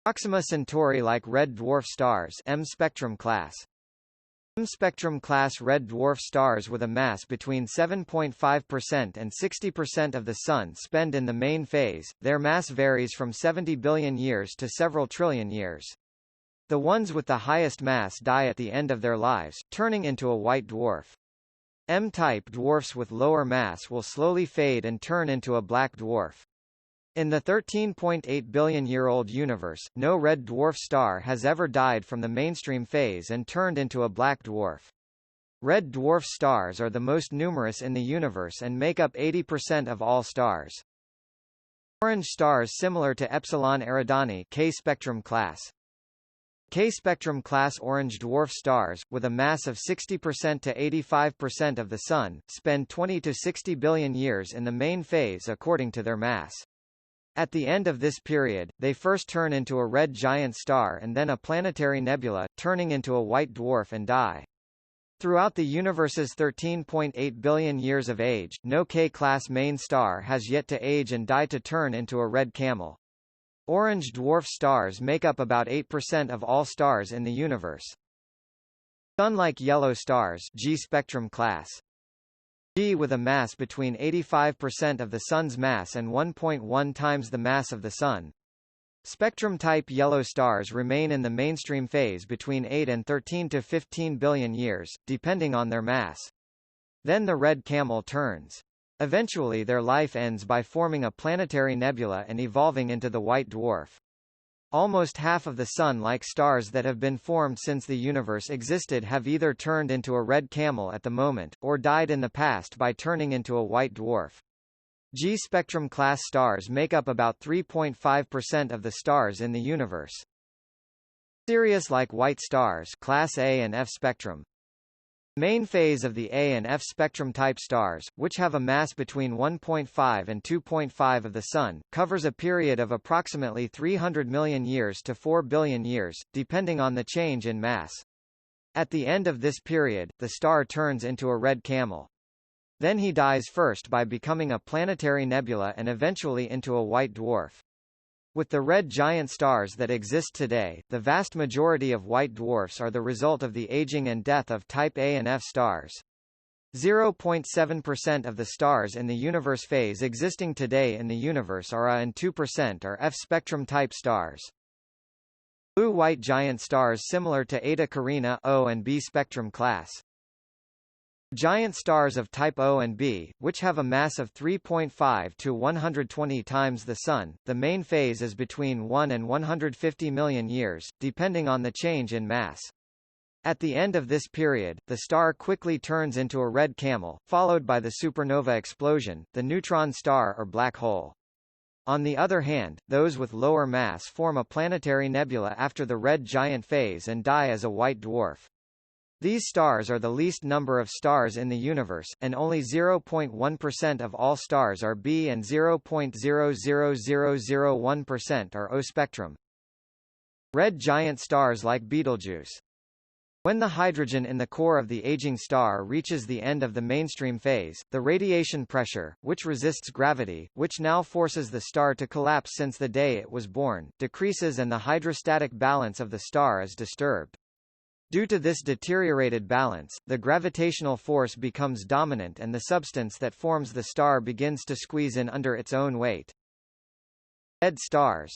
Proxima Centauri like red dwarf stars M spectrum class. M spectrum class red dwarf stars with a mass between 7.5% and 60% of the Sun spend in the main phase. Their mass varies from 70 billion years to several trillion years. The ones with the highest mass die at the end of their lives, turning into a white dwarf. M-type dwarfs with lower mass will slowly fade and turn into a black dwarf. In the 13.8 billion-year-old universe, no red dwarf star has ever died from the mainstream phase and turned into a black dwarf. Red dwarf stars are the most numerous in the universe and make up 80% of all stars. Orange stars similar to Epsilon Eridani K spectrum class. K-spectrum class orange dwarf stars, with a mass of 60% to 85% of the Sun, spend 20 to 60 billion years in the main phase according to their mass. At the end of this period, they first turn into a red giant star and then a planetary nebula, turning into a white dwarf and die. Throughout the universe's 13.8 billion years of age, no K-class main star has yet to age and die to turn into a red camel. Orange dwarf stars make up about 8% of all stars in the universe. Sun-like yellow stars G spectrum class. G with a mass between 85% of the Sun's mass and 1.1 times the mass of the Sun. Spectrum-type yellow stars remain in the mainstream phase between 8 and 13 to 15 billion years, depending on their mass. Then the red camel turns. Eventually their life ends by forming a planetary nebula and evolving into the white dwarf. Almost half of the Sun-like stars that have been formed since the universe existed have either turned into a red camel at the moment, or died in the past by turning into a white dwarf. G-spectrum class stars make up about 3.5% of the stars in the universe. Sirius-like white stars class A and F spectrum. Main phase of the A and F spectrum type stars, which have a mass between 1.5 and 2.5 of the Sun, covers a period of approximately 300 million years to 4 billion years, depending on the change in mass. At the end of this period, the star turns into a red camel. Then he dies first by becoming a planetary nebula and eventually into a white dwarf. With the red giant stars that exist today, the vast majority of white dwarfs are the result of the aging and death of type A and F stars. 0.7% of the stars in the universe phase existing today in the universe are A and 2% are F spectrum type stars. Blue-white giant stars similar to Eta Carinae O and B spectrum class. Giant stars of type O and B, which have a mass of 3.5 to 120 times the Sun, the main phase is between 1 and 150 million years, depending on the change in mass. At the end of this period, the star quickly turns into a red camel, followed by the supernova explosion, the neutron star or black hole. On the other hand, those with lower mass form a planetary nebula after the red giant phase and die as a white dwarf. These stars are the least number of stars in the universe, and only 0.1% of all stars are B and 0.00001% are O spectrum. Red giant stars like Betelgeuse. When the hydrogen in the core of the aging star reaches the end of the mainstream phase, the radiation pressure, which resists gravity, which now forces the star to collapse since the day it was born, decreases and the hydrostatic balance of the star is disturbed. Due to this deteriorated balance, the gravitational force becomes dominant and the substance that forms the star begins to squeeze in under its own weight. Dead stars.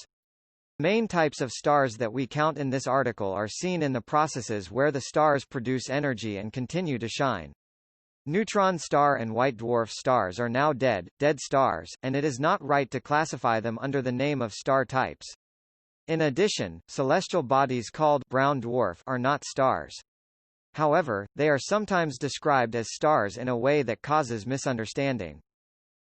Main types of stars that we count in this article are seen in the processes where the stars produce energy and continue to shine. Neutron star and white dwarf stars are now dead stars, and it is not right to classify them under the name of star types. In addition, celestial bodies called brown dwarf are not stars. However, they are sometimes described as stars in a way that causes misunderstanding.